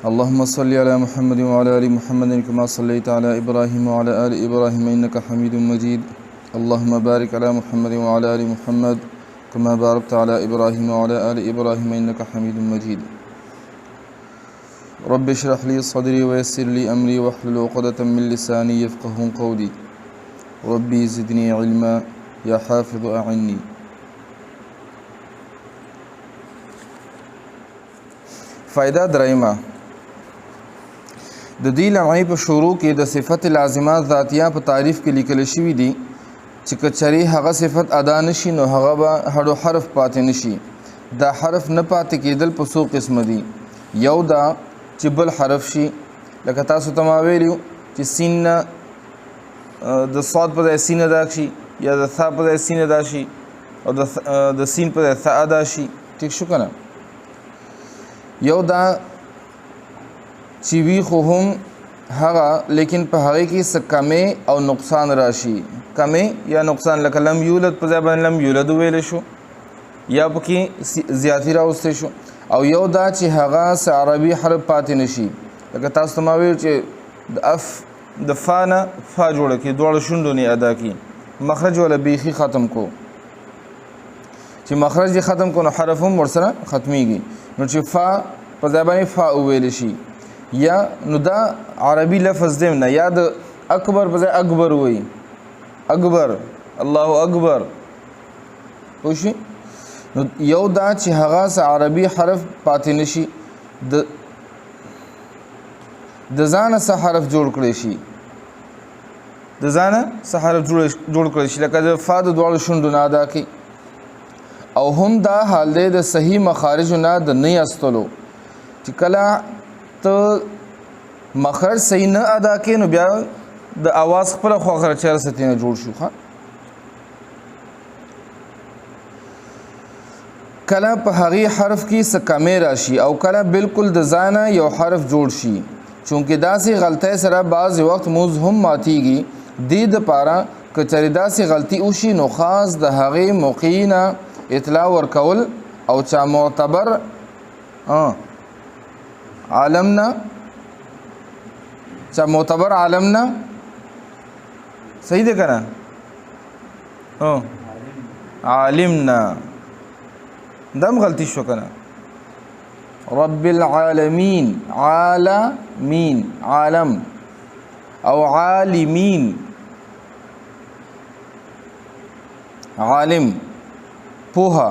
اللهم صل على محمد وعلى آل محمد كما صليت على إبراهيم وعلى آل إبراهيم إنك حميد مجيد. اللهم بارك على محمد وعلى آل محمد كما باركت على إبراهيم وعلى آل إبراهيم إنك حميد مجيد. رب اشرح لي صدري ويسر لي أمري واحلل عقدة من لساني يفقهوا قولي. ربي زدني علما يا حافظ أعني. فائدہ درائمہ د دې لمحې په شروع کې د صفت لازمه ذاتیه په تعریف کې لیکل شوی دي چې کچري هغه صفت ادا نشي نو هغه به هډو حرف پاتې نشي. دا حرف نه پاتې کېدل په څو قسم دي. یو دا چې بل حرف شي، لکه تاسو ته ما ویلو چې سین د صاد په ځای سین ادا شي، یا د ثا په ځای سین ادا شي، او د سین په ځای ثا ادا شي. ټیک شو کنه؟ یو دا چې وی خو هم هغه لیکن په هغه کې څه کمې او نقصان راشي. کمې یا نقصان لکه لم یولد په ځای باندې لم یولد ویل شو، یا پکې زیاتی راوستی شو. او یو دا چې هغه څه عربي حرف پاتې نشي، لکه تاسو ته ما ویل چې د فا نه فا جوړه کړي، دواړه شونډو نه ادا کړي، مخرج ولا بیخي ختم کو. چې مخرج یې ختم کو نو حرف هم ورسره ختمیږي. نو چې فا په ځای باندې فا وویل شي، یا نو دا عربي لفظ دی نه، یا د اکبر په ځای اکبر وایي، اکبر الله اکبر. پوه شئ؟ نو یو دا چې هغه څه عربي حرف پاتې نشي، د ځانه څه حرف جوړ کړی شي، د ځانه څه حرف جوړ کړی شي، لکه د فا د دواړو شونډو نه ادا کړي. او هم دا حال دی د صحیح مخارجو نه د نه ایستلو، چې کله ته مخرج صحیح نه ادا کړې نو بیا د اواز خپله خواخره چېره څه ترېنه جوړ شو. کله په هغې حرف کې څه کمې راشي، او کله بالکل د ځانه یو حرف جوړ شي. چونکې داسې غلطۍ سره بعض وخت موز هم ماتیږي. دې دپاره که چېرې داسې غلطي وشي نو خاص د هغې موقعې نه اطلاع ورکول، او چا معتبر عالمنا، چا معتبر عالمنا، صحیح ده کنه؟ عالمنا دم غلطی شو کنه. رب العالمین، عالمین عالم، او عالمین عالم پوها.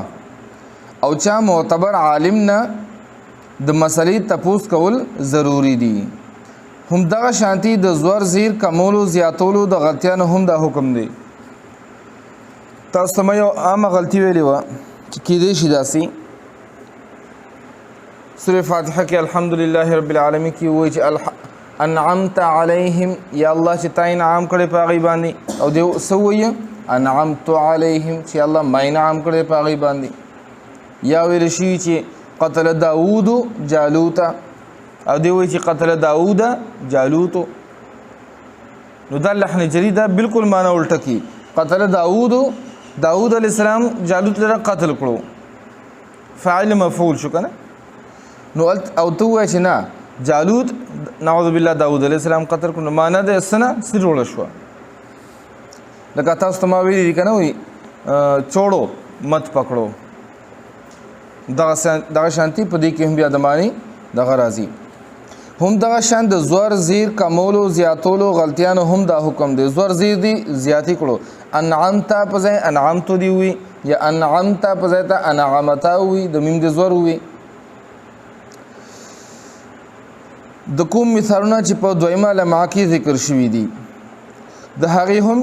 او چا معتبر عالم نه د مسلې تپوس کول ضروری دي. هم دغه شانتی د زور زیر کمولو زیاتولو د غلطیانو هم دا حکم دی. تاسو ته یو عامه غلطي ویلې وه چې کیدای شي داسې سورې فاتحه کې الحمدلله رب العالمین کې وایي چې انعمت علیهم، یا الله چې تا انعام کړی په هغې باندې. او دی څه وایي؟ انعمت علیهم، چې الله ما انعام کړی په هغې باندې. یا ویل شي چې قتل داود جالوت، او دی وایي چې قتل داود جالوت. نو دا لحن جری دا بالکل معنا الټه کی. قتل داود علیہ السلام جالوت لره قتل کړو، فاعل مفعول شو کنه. نو او تو وایي چې نه جالوت نعوذ بالله داود علیہ السلام قتل کړو، معنا د سنه سره شو. لکه تاسو ته ما ویلي دي که نه وایي چوړو مت پکړو، دغه شانتي په دې کې هم بیا د معنی دغه راځي. هم دغه شان د زور زیر کمولو زیاتولو غلطیانو هم دا حکم دی. زور زیر دی زیاتی کړو، انعمتا په ځای انعمتو دی وي، یا انعمتا په ځای ته انعمتا وي، د میم د زور وي. د کوم مثالونه چې په دویمه لمحه کې ذکر شوي دي، د هغې هم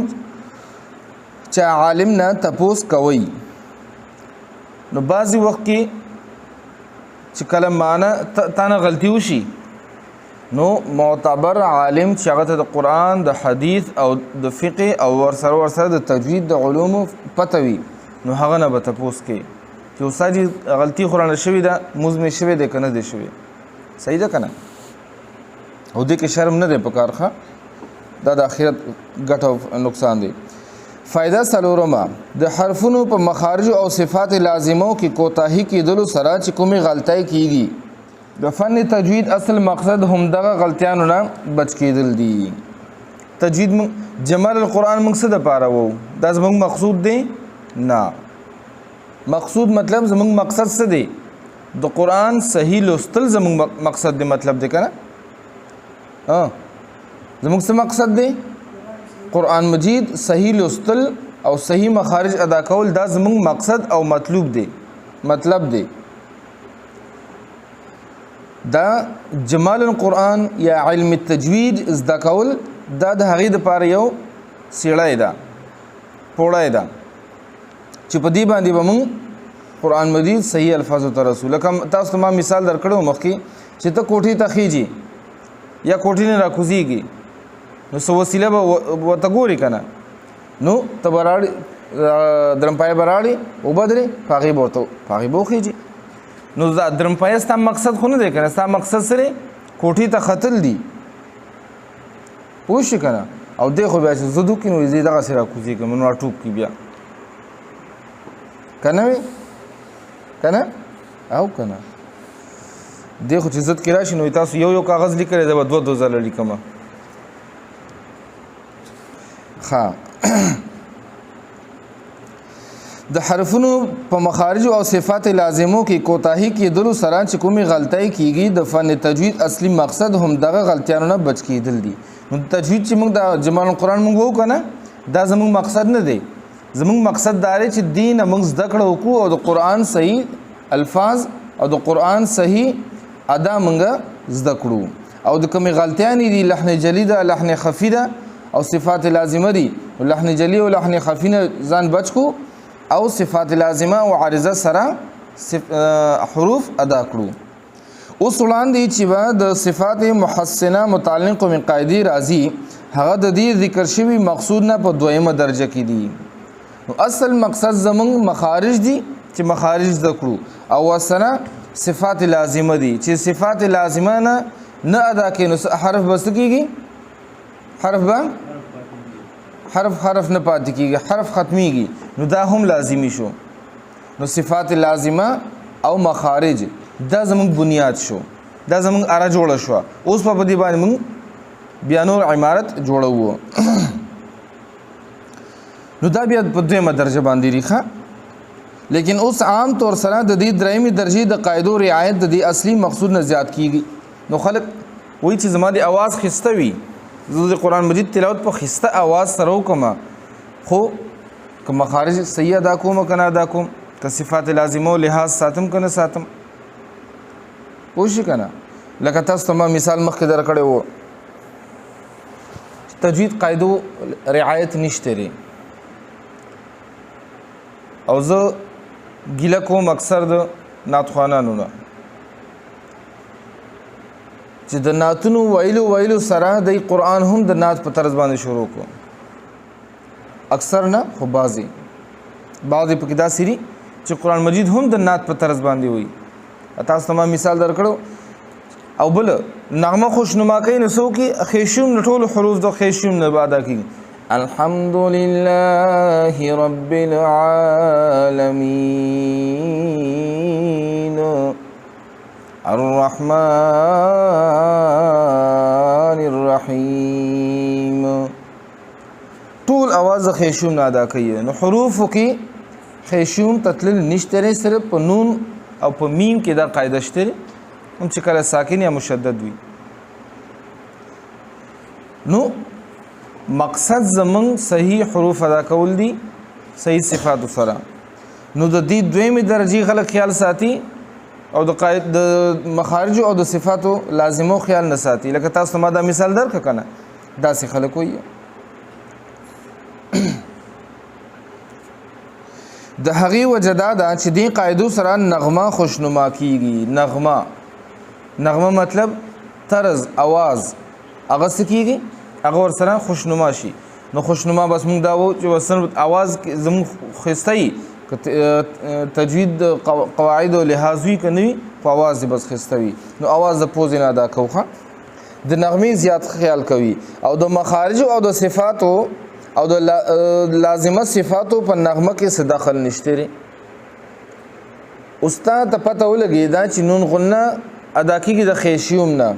چا عالم نه تپوس کوي. نو بعضې وخت کې چې کله معنا تا نه غلطي وشي نو معتبر عالم چې هغه ته د قرآن، د حدیث او د فقه او ورسره د تجوید د علومو پته وي، نو هغه نه به تپوس کوي چې استاد غلطي خو رانه شوې ده، موز مې شوی دی که نه دی شوی. صحیح ده که نه؟ او دې کې شرم نه دی پکار ښه، دا د آخرت ګټه او نقصان دی. فائدہ څلورمه، د حرفونو په مخارج او صفات لازمو کې کوتاهي کېدلو سره چې کومې غلطۍ کېږي د فن تجوید اصل مقصد هم دغه غلطیانو نه بچ کېدل دي. تجوید جمال القرآن موږ څه دپاره وو؟ دا زموږ مقصود دی نه. مقصود مطلب زموږ مقصد څه دی؟ د قرآن صحیح لوستل زموږ مقصد دی. مطلب دی که نه؟ زموږ څه مقصد دی؟ قرآن مجید صحیح لوستل او صحیح مخارج ادا کول، دا زموږ مقصد او مطلوب دی. مطلب دی دا جمال القرآن یا علم التجوید زده کول، دا د هغې دپاره یو سیړی ده، پوړی ده چې په دې باندې به موږ قرآن مجید صحیح الفاظو ته رسو. لکه تاسو ته ما مثال درکړی مخکې چې ته کوټې ته خیږي یا کوټې نه راکوزیږي، نو څه وسیله به ورته ګورې که نه، نو ته به راړې درمپایه به راړې اوبه درې په هغې به وخیږي. نو دا درمپایه ستا مقصد خو نه دی که نه، ستا مقصد سره کوټې ته ختل دي، پوه شي که نه. او دی خو بیا چې زه دوکي نو زه دغسې راکوزېږم نو راټوپ کړي بیا، که نه وي که نه او که نه. دی خو چې ضد کې راشي نو تاسو یو کاغذ لیکلی زه به دوه ځله لیکمه. ښه د حرفونو په مخارج او صفات لازمو کې کوتاهي کېدلو سره چې کومې غلطۍ کېږي، د فن تجوید اصلي مقصد هم دغه غلطیانو نه بچ کېدل دي. نو تجوید چې موږ د جمال القرآن موږ وو که نه، دا زموږ مقصد نه دی. زموږ مقصد دا دی چې دین موږ زده کړه وکړو او د قرآن صحیح الفاظ او د قرآن صحیح ادا موږ زده کړو. او د کومې غلطیانې دي، لحن جلی ده، لحن خفي ده او صفات لازمه دي. لحن جلی او لحن خفي نه ځان بچ کو او صفات لازمه او عارضه سره حروف ادا کړو. اوس وړاندې چې به د صفات محسنه متعلق من قاعدې راځي، هغه د دې ذکر شوي مقصود نه په دویمه درجه کې دي. نو اصل مقصد زمونږ مخارج دي چې مخارج زده کړو، او وسنه صفات لازمه دي چې صفات لازمه نه ادا کړي نو حرف بس کېږي، حرف نه پاتې کېږي، حرف ختمیږي، نو دا هم لازمی شو. نو صفات لازمه او مخارج دا زمونږ بنیاد شو، دا زمونږ اره جوړه شوه. اوس په دې باندې موږ بیا نور عمارت جوړوو. نو دا بیا په دویمه درجه باندې ریخه. لیکن اوس عام طور سره د دې درېیمې درجې د قاعدو رعایت د دې اصلي مقصود نه زیات کیږي. نو خلک وایي چې زما د اواز ښایسته وي، زه د قرآن مجید تلاوت په ښایسته اواز سره وکړم، خو که مخارج صحیح ادا کوم که نه ادا کوم، که صفات لازمو لحاظ ساتم که نه ساتم، پوه شي که نه. لکه تاسو ته ما مثال مخکې درکړی و، تجوید قاعدو رعایت نشته دی، او زه ګیله کوم اکثر د نعتخوانانو نه چې د نعتونو ویلو سره د قرآن هم د نعت په طرز باندې شروع کو. اکثر نه خو بعضې پکې داسې دي چې قرآن مجید هم د نعت په طرز باندې وي. تاسو ته ما مثال درکړو. او بل نغمه خوشنما کوي نو څوک خیشوم نه ټولو حروف د خیشوم نه ادا کېږي. الحمد لله رب العالمين الرحمن الرحیم، ټول اواز خیشوم نه ادا کوي. نو حروفو کې خیشوم تتلل نشته، صرف په نون او په میم کې دا قاعده شته، هم چې کله ساکن یا مشدد وي. نو مقصد زمون صحیح حروف ادا کول دي صحیح صفاتو سره. نو د دې دویمې درجې خلک خیال ساتي او د مخارج او د صفاتو لازمو خیال نه ساتي. لکه تاسو ما دا مثال درکړه کنه، داسې خلک وایي. د هغې وجه دا ده چې دې قاعدو سره نغمه خوشنما کیږي. نغمه مطلب طرز اواز، هغه څه کیږي، هغه ورسره خوشنما شي. نو خوشنما بس موږ دا وو چې ورسره اواز زموږ ښایسته وي، که تجوید قواعد او لحاظ وي که نه وي، په اواز بس ښایسته وي. نو اواز د پوزې نه ادا کوو، د نغمې زیات خیال کوي. او د مخارج او د صفاتو او د لازمه صفاتو په نغمه کې څه دخل نشته. استاد ته پته ولګېده چې نون غنه ادا کیږي د خیشیوم نه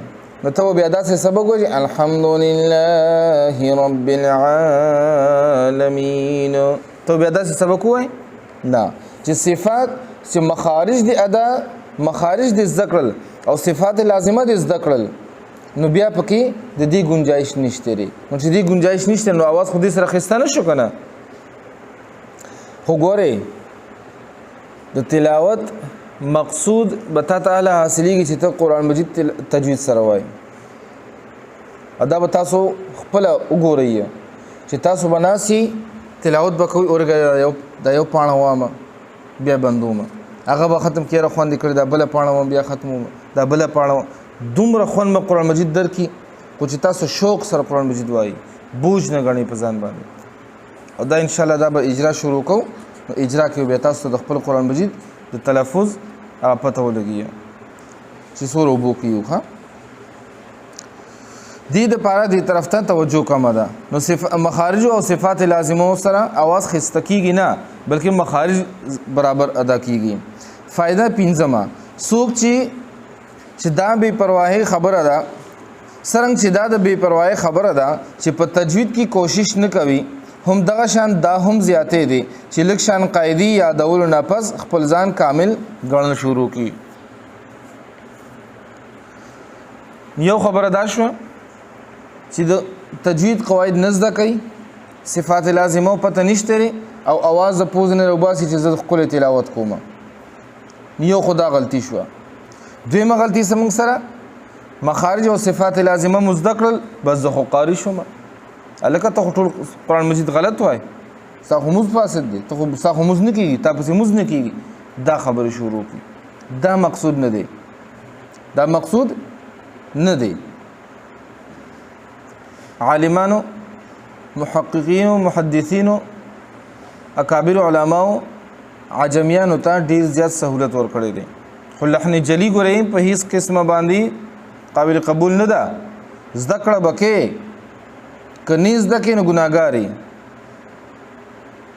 نو ته بیا داسې سبق وایي الحمدلله رب العالمین ته بیا داسې سبق وایي نه چې صفات چې مخارج د ادا مخارج د ذکر او صفات لازمه د ذکر نو بیا پکې د دې گنجائش نشته لري نو چې دې گنجائش نشته نو आवाज خو دې سره خستانه شو کنه خو ګوره د تلاوت مقصود بتا تعالی حاصلېږي چې ته قرآن مجید تجوید سره وای ادا به تاسو خپل وګورئ چې تاسو بناسي تلاوت وکوي اورګه د یو پاڼه وامه بیا بندوم هغه به ختم کړه خوان دي کړ دا بل پاڼه بیا ختموم دا بل پاڼه دومره خوان م قرآن مجید در کی خو چې تاسو شوق سره قرآن مجید وای بوج نه غني په ځان باندې او دا ان شاء الله دا به اجرا شروع کو اجرا کې به تاسو د خپل قرآن مجید د تلفظ هغه پته ولګي چې سور وبو کیو ها دې د پاره دې طرف ته توجه کوم ده نو مخارج او صفات لازمه سره आवाज خسته کیږي نه بلکې مخارج برابر ادا کیږي فائدہ پنځمه سوق چې دا بے پرواهي خبره ده سرنګ چې دا د بے پرواهي خبره ده چې په تجوید کې کوشش نه کوي هم دغه شان دا هم زیاتې دي چې لک شان قاعدي یادول نه پس خپل ځان کامل ګڼل شروع کی یو خبره دا شو چې د تجوید قواعد نزد کوي صفات لازمه پته نشته او आवाज پوز نه وباسي چې زه خپل تلاوت کوم یو خدا غلطی شو دویمه غلطی سمون سره مخارج او صفات لازمه مذکر بس زه قاری شوم الکه ته ټول قرآن مجید غلط وای ساخو مز فاسد دي ته ساخو مز نه کیږي تاسو مز نه کیږي دا خبره شروع کی دا مقصود نه دی دا مقصود نه دی عالمانو محققین او محدثین اکابر علماء عجمیانو ته ډیر زیات سہولت ورکړي دي خو لحن جلی ګورې په هیڅ قسمه باندې قابل قبول نه ده ذکر بکې کنيز دکې نو ګناګاری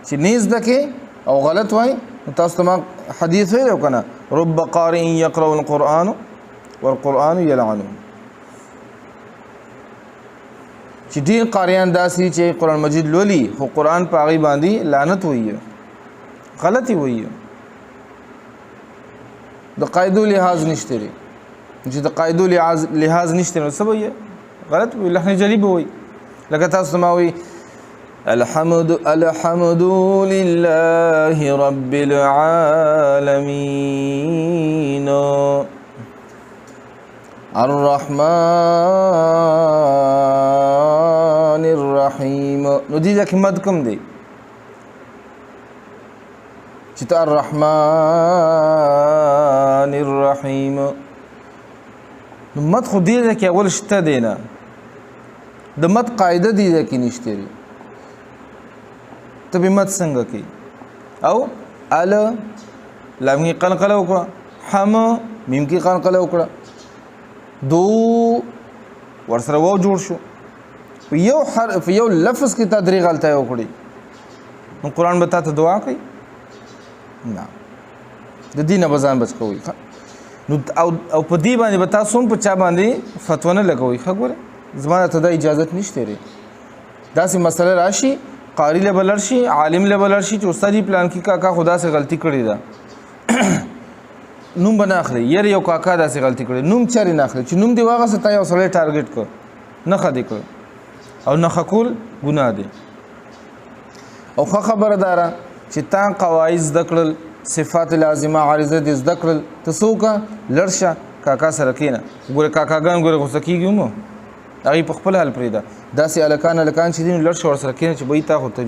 چې نیز دکې او غلط وای تاسو ته حدیث ویلو کنه رب قارئ يقرأ القرآن والقرآن يلعنه چې ډیر قاریان داسي چې قرآن مجید لولي خو قرآن په هغه باندې لعنت وایي غلطي وایي د قاعدو لحاظ نشته لري چې د قاعدو لحاظ نشته نو سبا یې غلط وي لحن جلی وي لکه تاسو ما وي الحمد لله رب العالمين الرحمن الرحیم نو دې ځکه مد کوم دی چې الرحمن الرحیم نو مد خو دې ځکه اول شته دی نه د مد قاعده دې ځکه نشته لري ته به مد څنګه کوي او ال لام کې قلقله وکړه حم میم کې قلقله وکړه دو ورسره وو جوړ شو یو حرف یو لفظ کې تدریغ غلطه وکړي نو قرآن به تاسو دعا کوي نه د دینه بزان بچ کوي نو او په دې باندې به تاسو په چا باندې فتوا نه لګوي خبره زمانه ته د اجازه نشته لري داسې مسله راشي قاری له بلر شي عالم له بلر شي چې استاد پلان کې کاکا خدا سے غلطی کړی دا نوم بنا اخلي ير یو کاکا داسې غلطی کړی نوم چاري نه اخلي چې نوم دی واغه ستا یو سره ټارګټ کړ نه خدي کړ او نه خکول ګناه دی او خبره دارا چې تا قواعد ذکرل صفات لازمه عارضه دي ذکرل تسوکا لړشه کاکا سره کینه ګوره کاکاګان ګوره غوسه کیږي مو هغه په خپل حل پریدا داسې الکان چې دین لړشه ور سره کینه چې به تا خو ته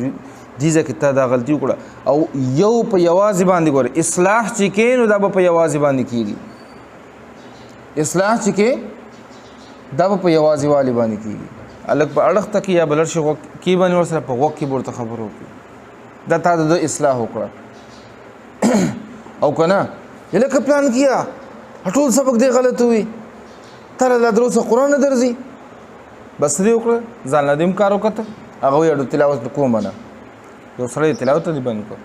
دیزه کې تا دا غلطي وکړه او یو په یوازې باندې ګوره اصلاح چې کینو دا په یوازې باندې کیږي اصلاح چې کې دا په یوازې والی باندې کیږي الک په اړه تک یا بلړشه کی باندې ور سره په وق کې ورته خبرو دا تا د اصلاح وکړه او کنه یلکه پلان کیا ټول سبق دی غلط وي تر لا دروس قرآن نه درځي بس دې وکړه ځان له دې کار وکړه هغه یو تلاوت کوم نه یو سره تلاوت دی باندې کو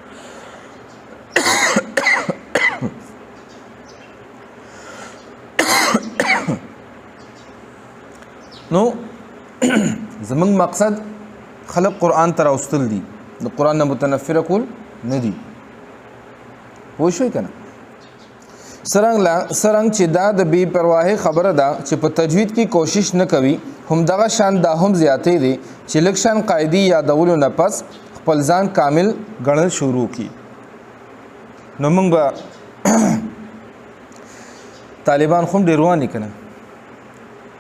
نو زمونږ مقصد خلق قرآن ته راوستل دي د قرآن نه متنفره کول نه دي پوه شوئ که نه څرنګه چې دا د بې پرواهۍ خبره ده چې په تجوید کې کوشش نه کوي همدغه شان دا هم زیاتې دی چې لږ شان قاعدې یادولو نه پس خپل ځان کامل ګڼل شروع کړي نو موږ به طالبان خو هم ډېر روان دي که نه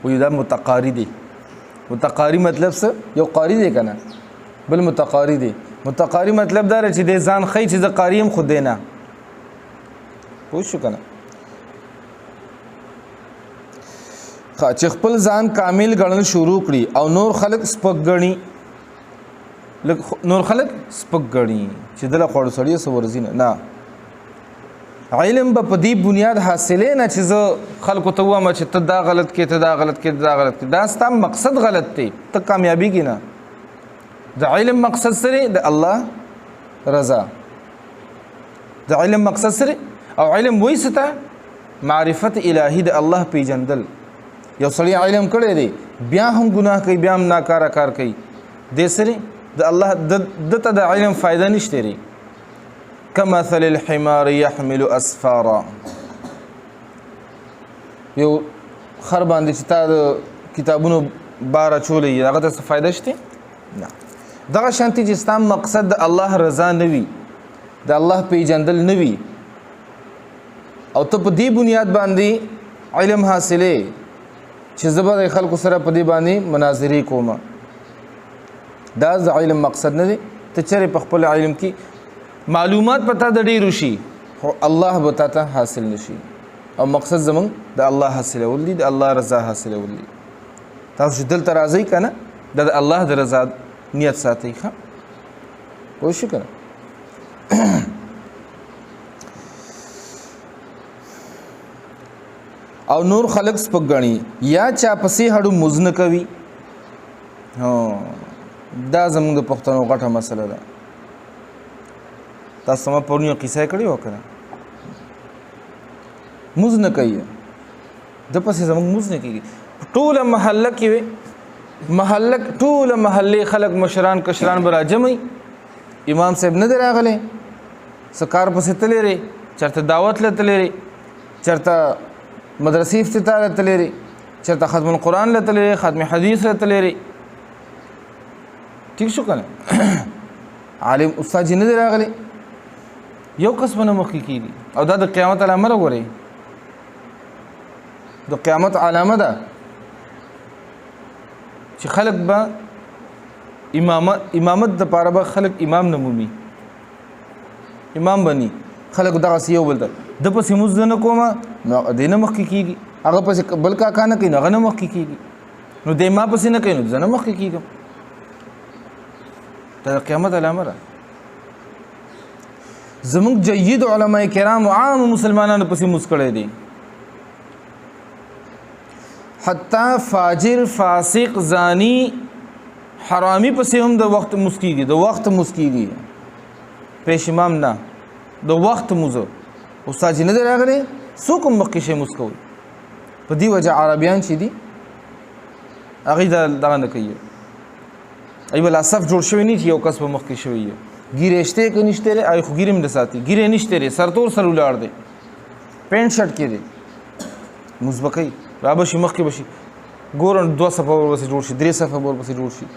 وایي دا متقاري دی متقاري مطلب څه یو قاري دی که نه بل متقاري دی متقاري مطلب دا چې دی ځان ښیي چې زه قاري یم خو دی نه پوه شو که نه چې خپل ځان کامل ګڼل شروع کړي او نور خلک سپک ګڼي نور خلک سپک ګڼي چې دله خوړ سړی څه ورځي نه علم به په دې بنیاد حاصلې نه چې زه خلکو ته ووایم چې ته دا غلط کې ته دا غلط کې دا غلط کې دا ستا مقصد غلط دی ته کامیابیږي نه د علم مقصد سره د الله رضا د علم مقصد سره او علم وایي څه ته معرفت الهي د الله پیژندل یو سړی علم کړی دی بیا هم ګناه کوي بیا هم ناکاره کار کوي دې سره د الله دته د علم فایده نشته لري کمثل الحمار يحمل اسفارا یو خر باندې چې تا د کتابونو بار اچولی هغه ته څه فایده شته نه دغه شانتي چې ستا مقصد د الله رضا نه وي د الله پیژندل نه وي او ته په دې بنیاد باندې علم حاصلې چې زه به د خلکو سره په دې باندې مناظرې کوم دا د علم مقصد نه دی ته چېرې په خپل علم کې معلومات پتا د ډېرو شي خو الله به تا ته حاصل نشي او مقصد زمونږ د الله حاصلول دي د الله رضا حاصلول دي تاسو چې دلته راځئ که نه دا د الله د رضا نیت ساتئ ښه پوه شو که نه او نور خلق سپک ګڼي یا چا پسې هډو مز نه کوي دا زموږ د پښتنو غټه مسله ده تاسو ما پرون یو قصه کړې وه که نه مز نه کوي د پسې زموږ مز نه کېږي ټوله محله کې وي ټوله محلې خلک مشران کشران به راجمعي امام صاحب نه دی راغلی څه کار پسې تللی دی چېرته دعوت له تللی دی چېرته مدرسې افتتاح له تللی دی چېرته ختم القرآن له تللی دی ختم حدیث له تللی دی ٹھیک شو که نه عالم استاد جي نه دی راغلی یو کس به نه مخکې کېږي او دا د قیامت علامه ده ګورئ د قیامت علامه ده چې خلک به امامت دپاره به خلک امام نه مومي امام بني خلک دغسې یو بل ته د پسې مونځ زه نه کومه نو دی نه مخکې کېږي هغه پسې بل کاکا نه کوي نو هغه نه مخکې کېږي نو دی ما پسې نه کوي نو زه نه مخکې کېږم دا د قیامت علامه ده زمونږ جید علماء کرام عام مسلمانانو پسې مونځ کړی دی حتی فاجر فاسق زانی حرامي پسې هم د وخت مونځ کېږي د وخت مونځ کېږي پیش امام نه د وخت مونځ استاد جي نه دی راغلی څوک هم مخکې شی مونځ کوي په دې وجه عربیان چې دي هغوی دغه نه کوي ای بل صف جوړ شوی نه چې یو کس په مخکې شوی وي ګیرې شته که نشته دی ای خو ګیرې هم نه ساتي ګیرې نشته دی سرتور سر ولاړ دی پینټ شرټ کې دی مونځ به کوي را به شي مخکې به شي ګورم 2 صفه ورپسې جوړ شي 3 صفه ورپسې جوړ شي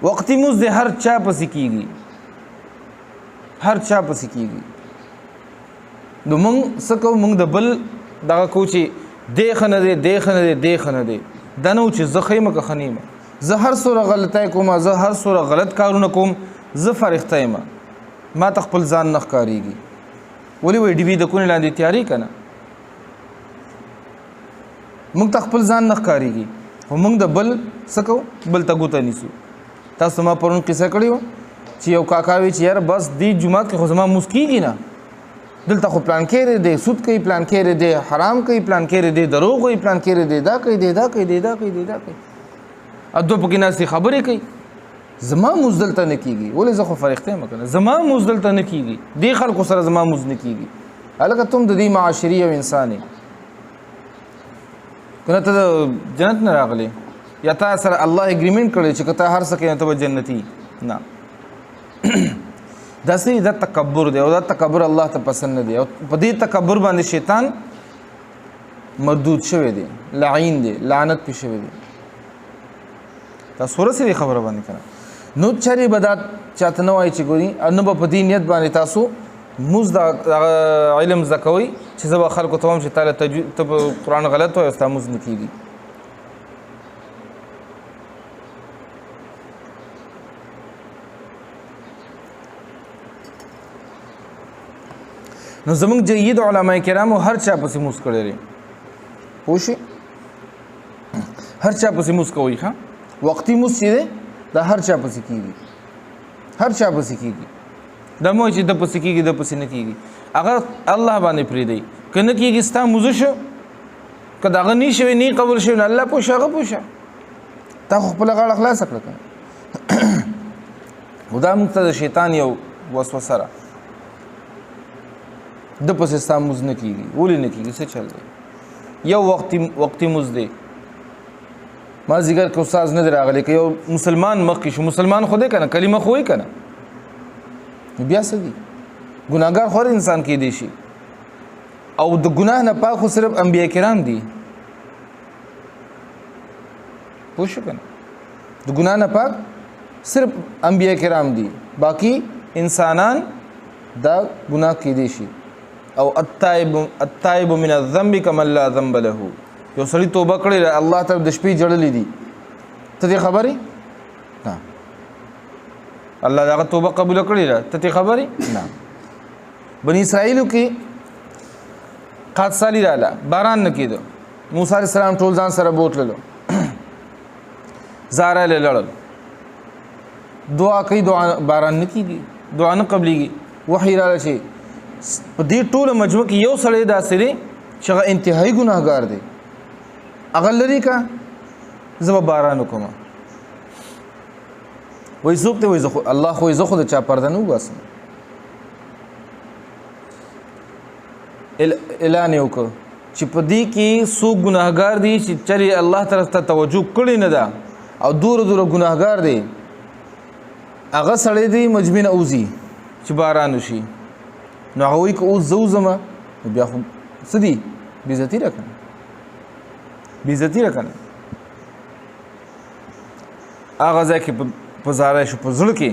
وقتي مونځ دی هر چا پسې کېږي هر چا پسې کېږي نو مونږ څه کوو مونږ د بل دغه کوو چې دی ښه نه دی دی ښه نه دی دی ښه نه دی دا نه و چې زه ښه یم که ښه نه یم زه هر څومره غلطۍ کوم زه هر څومره غلط کارونه کوم زه فرښته یم ما ته خپل ځان نه ښکارېږي ولې وایي ډیوي د کونې لاندې تیارې که نه موږ ته خپل ځان نه ښکارېږي خو موږ د بل څه کوو بل ته ګوته نیسو تاسو ما پرون قصه کړې وه چې یو کاکا وی چې یاره بس دې جومات کې خو زما مونځ کېږي نه دلته خو پلان کې دی سود کوي پلان کې دی حرام کوي پلان کې دی دروغ کوي پلان کې دی دا کوي دی دا کوي دی دا کوي دی دا کوي ادو پکې ناستې خبرې کوي زما مونځ دلته نه کېږي ولې زه خو فرښته یم که نه زما مونځ دلته نه کېږي دې خلکو سره زما مونځ نه کېږي هلکه تم د دې معاشري یو انسان یې کنه ته جنت نه راغلی یا تا سره الله اګریمنٹ کړی چې کته هر څه کې ته جنتی نه دا سي دا تکبر دی او دا تکبر الله ته پسند نه دی او په دې تکبر باندې شیطان مردود شوی دی لعین دی لعنت پې شوی دی تاسو ورسې خبره باندې کړه نو چری بدات چاته نه وای چې ګوري ان په دې نیت باندې تاسو موږ د علم زکوي چې زه به خلکو ته هم چې تعالی ته قرآن غلط وای او ستا موږ نه کېږي نو زمونږ جید علماء کرامو هر چا پسې موږ کړی دی پوه شئ هر چا پسې موږ کوي ښه وقتي موږ چې دی دا هر چا پسې کېږي هر چا پسې کېږي دا مو چې د پسې کېږي د پسې نه کېږي هغه الله باندې پرېږدئ که نه کېږي ستا موزه شو که د هغه نه شوی نه قبول شوی نو الله پوه هغه پوه تا خو خپله غاړه خلاصه کړه که خو دا موږ ته د شیطان یو وسوسه ده د پسې ستا موز نه کېږي ولې نه کېږي څه چل دی یو وقتي موز دی ما ذکر که استاذ نه دی راغلی که یو مسلمان مخکې شو مسلمان خو دی که نه کلمه خو وایي که نه بیا څه دي ګناهګار خو هر انسان کېدی شي او د ګناه نه پاک خو صرف انبیا کرام دي پوه شو که نه د ګناه نه پاک صرف انبیا کرام دي باقی انسانان دا ګناه کېدی شي او التائب من الذنب کمن لا ذنب له یو سړی توبه کړې ده الله طرف د شپې جړلې دي ته دې خبرې نه الله دغه توبه قبول کړې ده ته دې خبرې نه بني اسرائیلو کې قحط سالی رااله باران نه کېده موسی علیه السلام ټول ځان سره بوتللو زاره یې لړل دعا کوي دعا باران نه کېږي دعا نه قبلېږي وحی رااله چې په دې ټوله مجموع کې یو سړی داسې دی چې هغه انتهایي ګناهګار دی هغه لري که زه به باران وکړم وایي څوک دی وایي الله خو زه خو د چا پرده نه وباسم اعلان یې وکړ چې په دې کې څوک ګناهګار دي چې چرې الله طرف ته توجه کړې نه ده او دوره ګناهګار دی هغه سړی دی مجمع نه وځي چې باران وشي نو هغه وایي که اوس زه وځمه نو بیا خو څه دي بېزتي را کنه بېزتي را کنه هغه ځای کې په زاره شو په زړه کې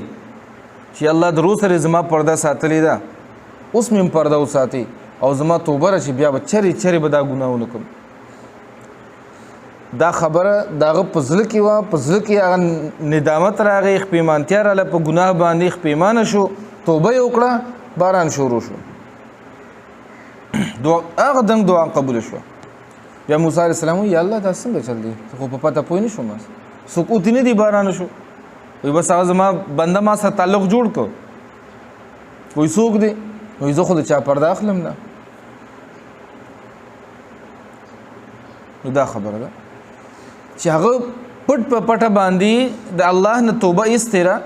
چې الله د روح سره زما پرده ساتلې ده اوس مې هم پرده وساتي او زما توبه راشي بیا به چرې به دا ګناه ونه کړم دا خبره د هغه په زړه کې وه په زړه کې هغه ندامت راغی خپېمانتیا راله په ګناه باندې خپېمانه شو توبه یې وکړه باران شروع شو هغه دم دعا قبول شو بیا موسی علیه السلام یا الله دا څنګه چل دی خو په پته پوه نه شوم سکوت نه دی باران شو وایي بس هغه زما بنده ما سره تعلق جوړ کړ وایي څوک دی وایي زه خو د چا پرده اخلم نه نو دا خبره ده چې هغه پټ په پټه باندې د الله نه توبه ایستره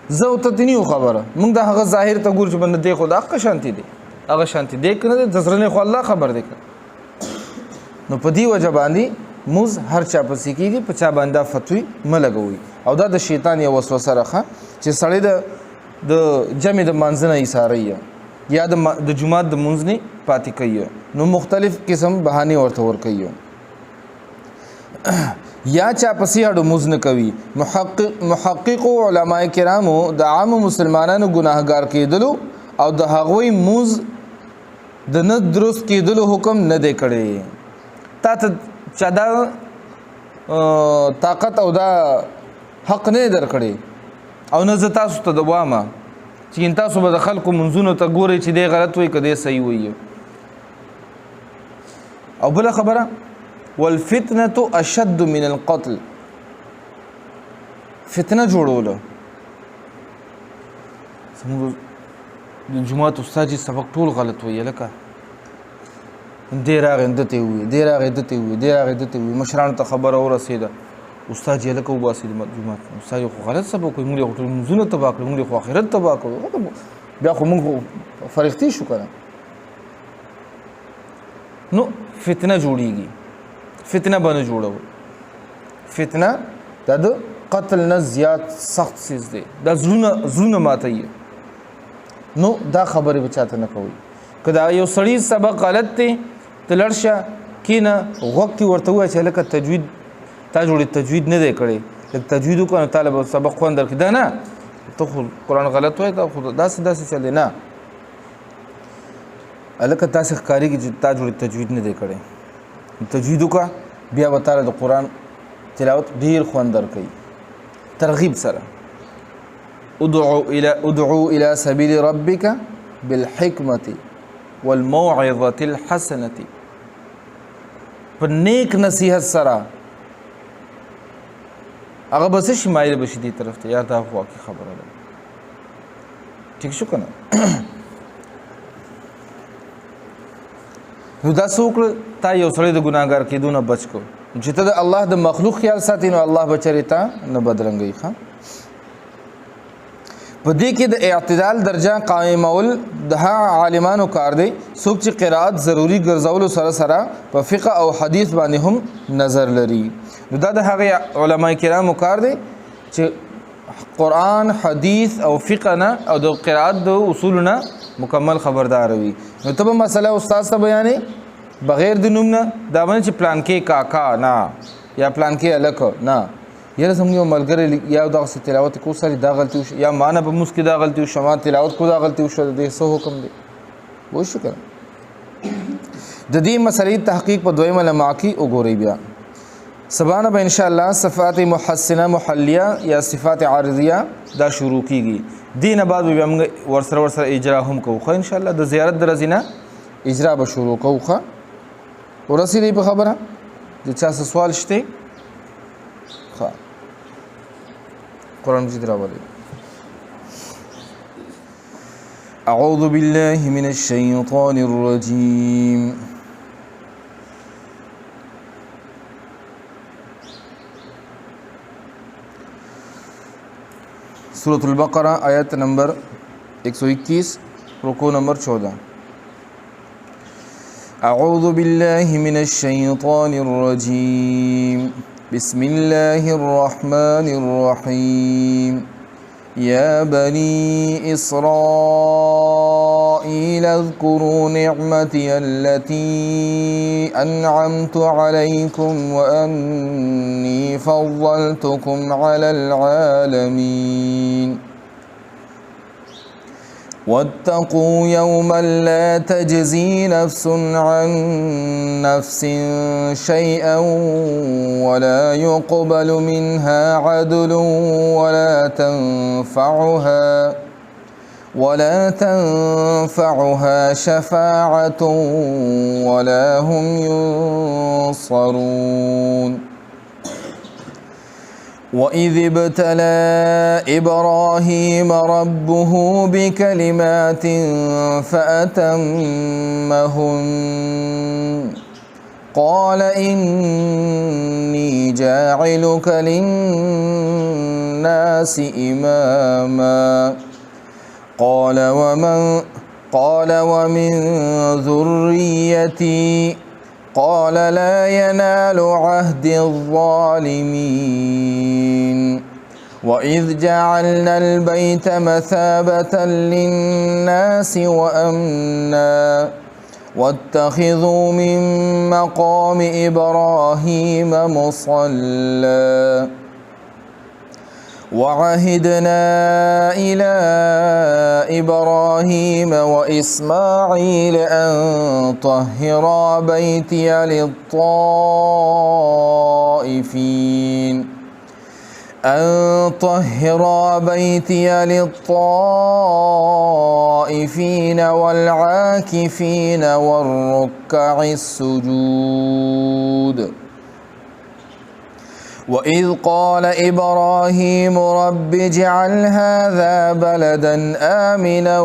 زه او ته دې نه خبره موږ د هغه ظاهر ته ګورو چې بنده دی خو د هغه شانتي دی هغه شانتي دی که نه دی د زړه نه خو الله خبر دی نو په دې وجه باندې موږ هر چا پسې کېږي په چا باندې فتوی مه لګوئ او دا د شیطان یو وسوسه راخه چې سړی د جمع د مانځه نه ایساروي یا د جماعت د مونځ نه پاتې کوي نو مختلف قسم بهانې ورته ورکوي یا چا پسې هډو مونځ نه کوي محققو علماء کرامو د عامو مسلمانانو ګناهګار کېدلو او د هغوی مونځ د نه درست کېدلو حکم نه دی کړی تا ته چا دا طاقت او دا حق نه در کړی او نه زه تاسو ته د وامه چې تاسو به د خلکو منځونو ته ګورئ چې دی غلط وایي که دی صحیح وایي او بله خبره والفتنة اشد من القتل فتنه جوړوله زموږ د جومات استاد چې سبق ټول غلط وایي لکه دی راغی دته وایي دی راغی دته وایي دی راغی دته وایي مشرانو ته خبره ورسېده استاد یې لکه وباسي د جومات استاد خو غلط سبق وایي موږ یې خو ټول منځونه تباه کړو موږ یې خو آخرت تباه کړو بیا خو موږ فرښتې شو که نه نو فتنه جوړیږي فتنه باندې جوړول. فتنه د قتل نه زیات سخت سیز دی، دا زړونه ماتوي. نو دا خبره بچاته نه کوي. کدا یو سړی سبق غلط دی ته لړشه کینه وخت ورته وای چې لکه تجوید تا جوړی تجوید نه دی کړی، لکه تجوید وکړه طالب سبق خوان درکې دا نه ته خو قرآن غلط وای ته خو داسې چلې نه الکه تاسې ښکارېږي چې تا جوړی تجوید نه دی کړی. تجوید وکړه بیا به تاله د قرآن تلاوت ډېر خوند درکوي ترغیب سره. ادعو الى سبیل ربک بالحکمة والموعظة الحسنة، په نیک نصیحت سره هغه بس شي مایل بشي دې طرف ته. یار دا واقعي خبره ده، ٹھیک شو کنه. نو دا څوک تا یو سړی د ګناهګار کېدو نه بچ کو چې ته د الله د مخلوق خیال ساتي نو الله بچری تا نه بدرنګي. ښه په دې کې د اعتدال درجه قائمول د عالمانو کار دی. څوک چې قرات ضروری ګرځولو سره سره په فقه او حدیث باندې هم نظر لري نو دا د هغه علما کرامو کار دی چې قرآن حدیث او فقه نه او د قرات د اصول نه مکمل خبردار وي. نو ته به مسله استاد ته بیانې بغیر د نوم نه دا باندې چې پلان کې کاکا نه یا پلان کې الک نه یره زموږ یو ملګری یا دغه تلاوت کو سره دا غلطي وشو یا معنا په مسکی دا غلطي وشو ما تلاوت کو دا غلطي وشو د څه حکم دی وو شکر. د دې مسلې تحقیق په دویمه لمعه کې وګورئ. بیا سبانه به ان شاء الله صفات محسنه محلیه یا صفات عارضیه دا شروع کیږي. دینه بعد به موږ ورسره اجرا هم کوو. خو ان شاء الله د زیارت درزینه اجرا به شروع کوو. خو ورسېږي په خبره د چا سوال شته. خو قرآن مجید راولي. أعوذ بالله من الشيطان الرجيم. سورة البقرة آیت نمبر 121 رکوع نمبر 14. أعوذ بالله من الشيطان الرجيم. بسم الله الرحمن الرحيم. يا بني إسرائيل اذكروا نعمتي التي أنعمت عليكم وأني فضلتكم على العالمين. واتقوا يوما لا تجزي نفس عن نفس شيئا ولا يقبل منها عدل ولا تنفعها شفاعة ولا هم ينصرون. وإذ ابتلى إبراهيم ربه بكلمات فأتمهن قال إني جاعلك للناس إماما قال ومن ذريتي قال لا ينال عهد الظالمين. وإذ جعلنا البيت مثابة للناس وأمنا واتخذوا من مقام إبراهيم مصلى. وعهدنا إلى إبراهيم وإسماعيل أن طهرا بيتي للطائفين والعاكفين والركع السجود. وإذ قال إبراهيم رب اجعل هذا بلدا آمنا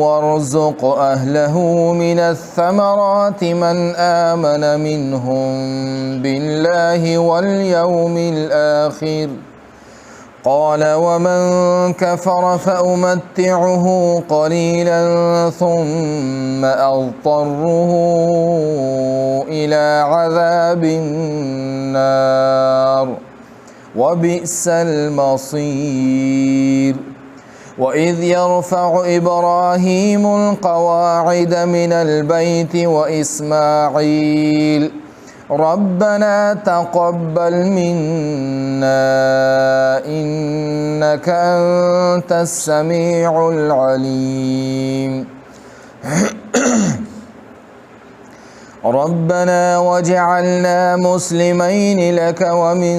وارزق أهله من الثمرات من آمن منهم بالله واليوم الآخر قال ومن كفر فأمتعه قليلا ثم أضطره إلى عذاب النار وبئس المصير وإذ يرفع إبراهيم القواعد من البيت وإسماعيل ربنا تقبل منا إنك أنت السميع العليم ربنا واجعلنا مسلمين لك ومن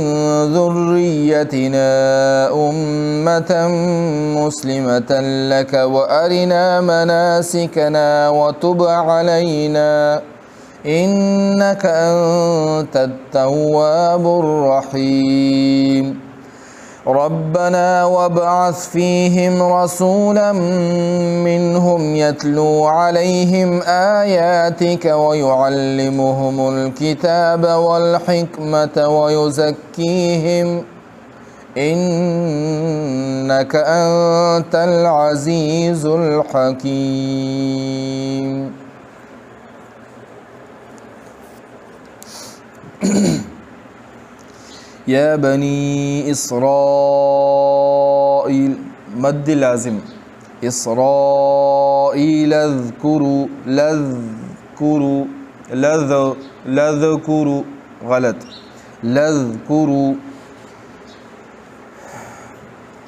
ذريتنا أمة مسلمة لك وأرنا مناسكنا وتب علينا إنك أنت التواب الرحيم ربنا وابعث فيهم رسولا منهم يتلو عليهم آياتك ويعلمهم الكتاب والحكمة ويزكيهم إنك أنت العزيز الحكيم يا بني إسرائيل مد لازم إسرائيل اذكروا لذكروا غلط لذكروا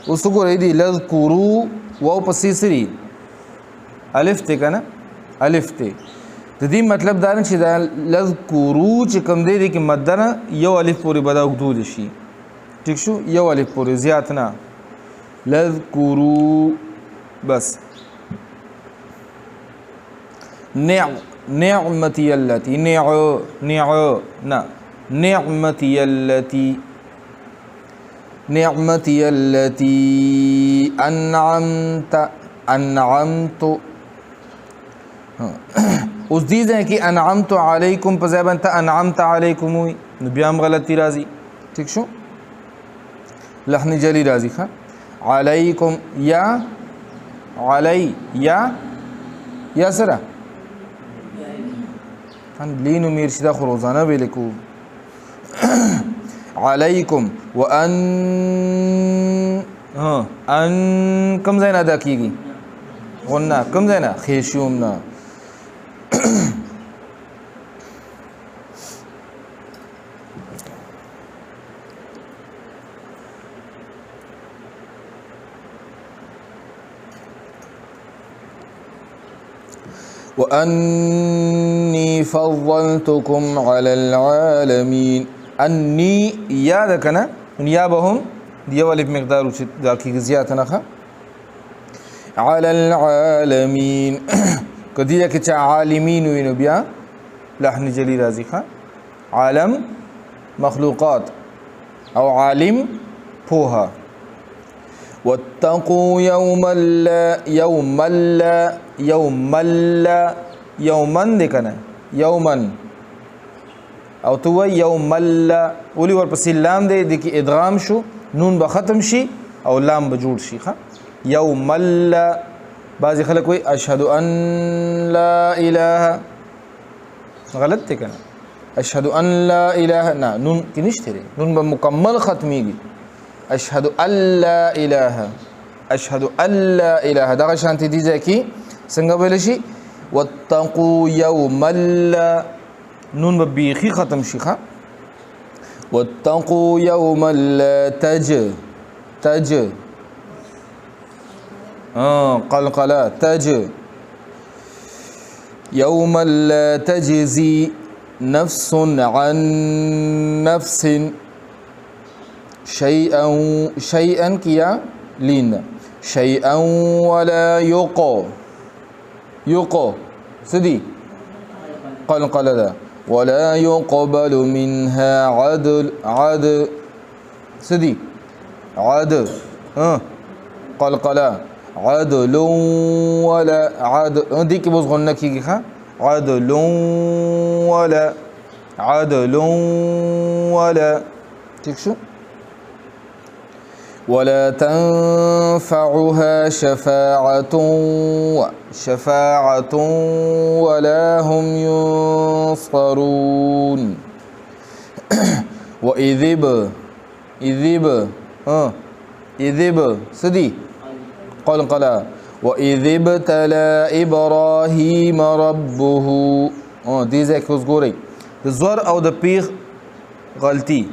اوس وګورئ دی لذکروا واو پسې سری الف ته کنه الف ته د دې مطلب دا نه چې دا لذکروا چې کوم دی کې مدنه یو الف پورې بدا وګدول شي ٹھیک شو یو الف پورې زیات نه لذکروا بس نعمتي التي نعمتي التي أنعمت اوس دې ځای کې انعمت علیکم په ځای باندې انعمت علیکم وي نو بیا هم غلطي راځي ٹھیک شو لحن جلی راځي ښه علیکم یا علی یا سره لینو میر شدا خو روزانه ویل کو علیکم وان ان کم ځای نه ادا کیږي غنه کم ځای نه خیشوم نه وأني فضلتكم على العالمين أني يا ذكنا يا بهم دي ولي بمقدار ذاكي زيادة على العالمين كدي كتا عالمين وينو بيا لحن جلي رازقا عالم مخلوقات أو عالم بوها واتقوا يوما لا يوما دکنا يوما او تو يوما لا ولي ورپسې لام دی د کې ادغام شو نون به ختم شي او لام به جوړ شي ښه يوما لا بعض خلک وي اشهد ان لا اله غلط دی کنه اشهد ان لا اله نه نون کې نشته نون به مکمل ختميږي اشهد ان لا اله اشهد ان لا اله دا شانتي دي ځکه څنګه ویل شي واتقوا يوما لا نون ببيخي ختم شي ښه واتقوا يوما لا تج قلقلا تج يوما لا تجزي نفس عن نفس شيئا كيا لين شيئا ولا يقو سدي قلقلا ولا يقبل منها عدل سدي عدل قلقلا عدل ولا عدل دي کې بوز غنه کیږي ها عدل ولا ٹھیک شو ولا تنفعها شفاعة ولا هم ينصرون. إذب سدي قلقلا وإذ ابتلى إبراهيم ربه. دې ځای کې اوس ګورئ د زور او د پیغ غلطي.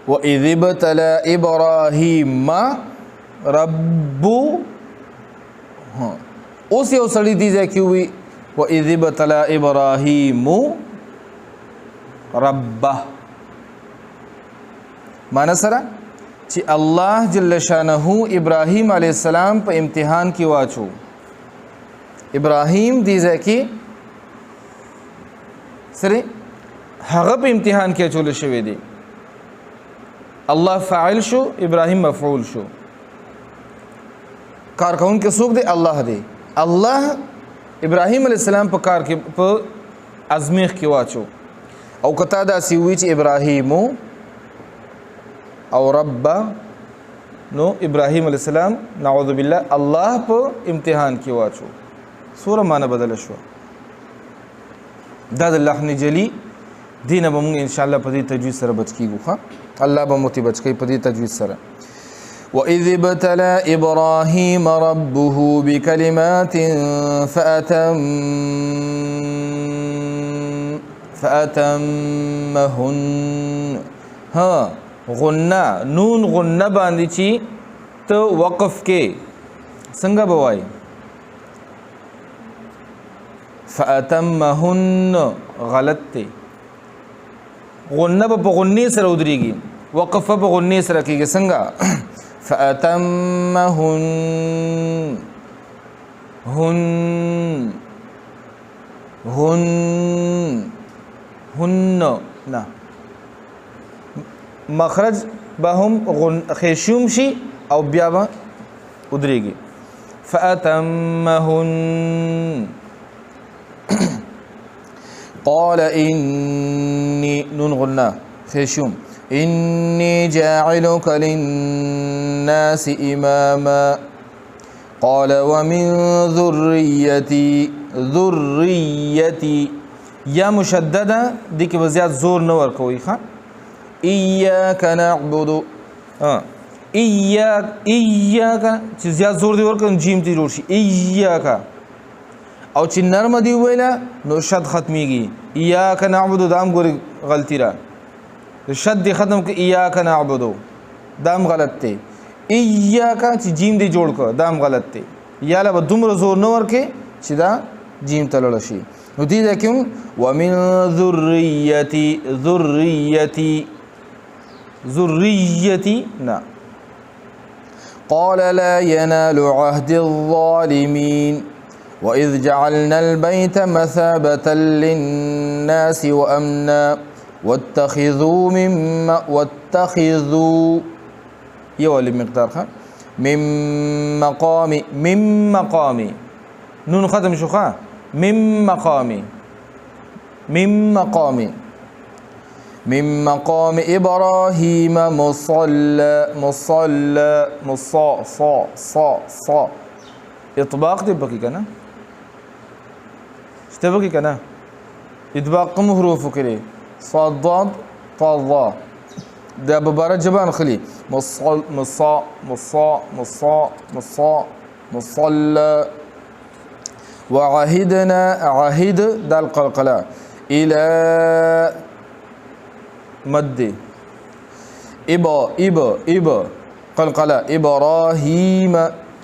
وإذ ابتلى إبراهيم رب اوس یو سړی دې ځای کې وي وإذ ابتلى إبراهيم ربه معنی سره چې الله جل شانه ابراهیم علیه السلام په امتحان کې واچو. ابراهیم دې ځای کې سره هغه په امتحان کې اچول شوی دی. الله فاعل شو، ابراهیم مفعول شو. کارکون کې څوک دی؟ الله دی. الله ابراهیم علیه السلام په کار کې په ازمیخ کې واچو. او کتا دا سی وی چې ابراهیم او رب نو ابراهیم علیہ السلام نعوذ بالله الله په امتحان کې واچو. سوره معنی بدل شو. دا د لحن جلی دینه به موږ ان شاء الله په دې تجوید سره بچ کیږو. ها الله به موږ بچ کی په دې تجوید سره. وَإِذِ ابْتَلَى إِبْرَاهِيمَ رَبُّهُ بِكَلِمَاتٍ فَأَتَمَّهُنَّ. ها غنه نون غنه باندې چې ته وقف کې څنګه بوای فأتمهن غلط دی. غنه په غنی سره ودرېږي، وقف په غنی سره کېږي. څنګه فأتمهن هن نه مخرج به هم خیشوم شي او بیا به ودرېږي. فأتمهن قال إني نون غنى خيشوم إني جاعلك للناس إماما قال ومن ذريتي يا مشددة ديك بزياد زور نور کوي. ها إياك نعبد إياك چې زیات زور دی ورکړم جیم تی جوړ شي إياك. او چې نرم دی ویلا نو شد ختمیږي. إياك نعبد دام ګوري غلطی را شد دی ختم ک إياك نعبد دام غلط دی. إياك چې جیم دی جوړ ک دام غلط دی. یا له دومره زور نه ورکې چې دا جیم تلل شي. نو دې ده کوم ومن ذريتي نا قال لا ينال عهد الظالمين وإذ جعلنا البيت مثابة للناس وأمنا واتخذوا يولي مقدار من مقامي نون ختم شوخا من مقام إبراهيم مصلى صا إطباق تبقى كنا اشتبقي كنا إطباق حروف كده صاد ضاد طا ضا ده ببارة جبان خلي مصلى وعهدنا عهد ده القلقلة إلى مد إبا قلقلة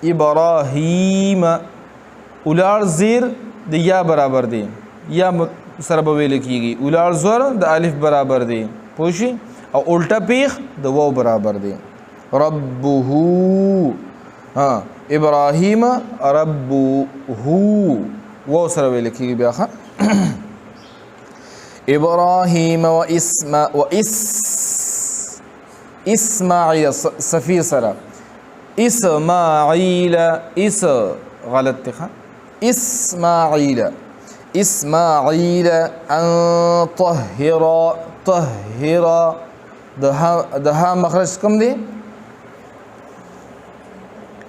إبراهيم اولار زیر د یا برابر دی یا سره به ویل کیږي. اولار زور د الف برابر دی پوښي او الټا پیخ د واو برابر دی. ربه ها ابراهيم ربه واو سره ویل کیږي بیا ښه إبراهيم إسماعيل صفي سرا إسماعيل غلط تخا إسماعيل أن طهر د ها مخرج کوم دی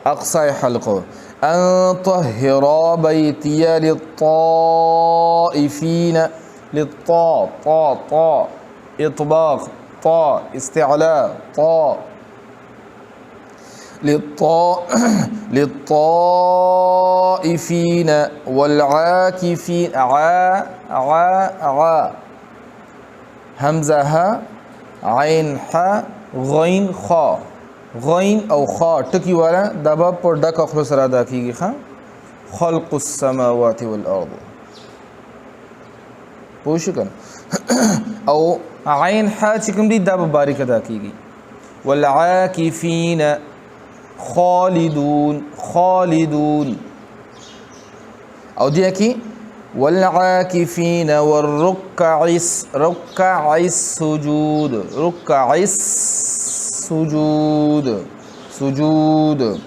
اقصى حلقه ان طهر بيتي للطائفين للطاء طاء طاء اطباق طاء استعلاء طاء للطائفين والعاكفين عا همزه ها عين ح غين خا غين او خا ټکی والا دا به پر ډک اخر سره ادا کیږي خلق السماوات والارض پوښ کړه او عين ح چې کوم دي دا به باریک ادا کیږي والعاكفين خالدون او دي اكي والعاكفين والركع السجود سجود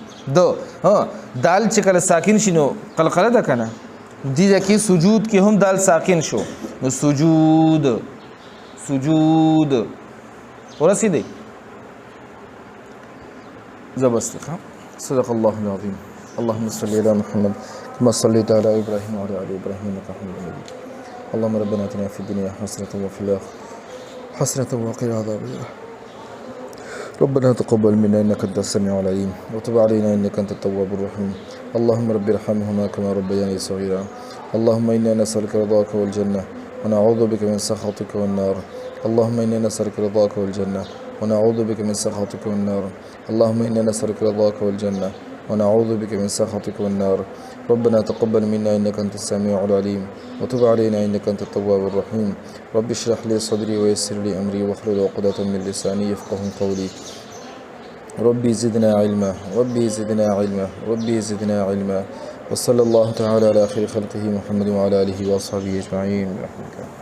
دال چې کله ساکن شنو قلقله ده کنه دي اكي سجود کې هم دال ساکن شو نو سجود ورسیدي زبستخ صدق الله العظيم اللهم صل على محمد كما صليت على ابراهيم وعلى ال ابراهيم انك حميد مجيد اللهم ربنا اتنا في الدنيا حسنه وفي الاخره حسنه وقنا عذاب النار ربنا تقبل منا انك انت السميع العليم وتب علينا انك انت التواب الرحيم اللهم رب ارحمهما كما ربياني صغيرا اللهم انا نسالك رضاك والجنه ونعوذ بك من سخطك والنار اللهم انا نسالك رضاك والجنه ونعوذ بك من سخطك والنار اللهم إنا نسألك رضاك والجنة ونعوذ بك من سخطك والنار ربنا تقبل منا إنك أنت السميع العليم وتب علينا إنك أنت التواب الرحيم رب اشرح لي صدري ويسر لي أمري واحلل عقدة من لساني يفقه قولي ربي زدنا علما وصلى الله تعالى على خير خلقه محمد وعلى آله وأصحابه أجمعين برحمتك.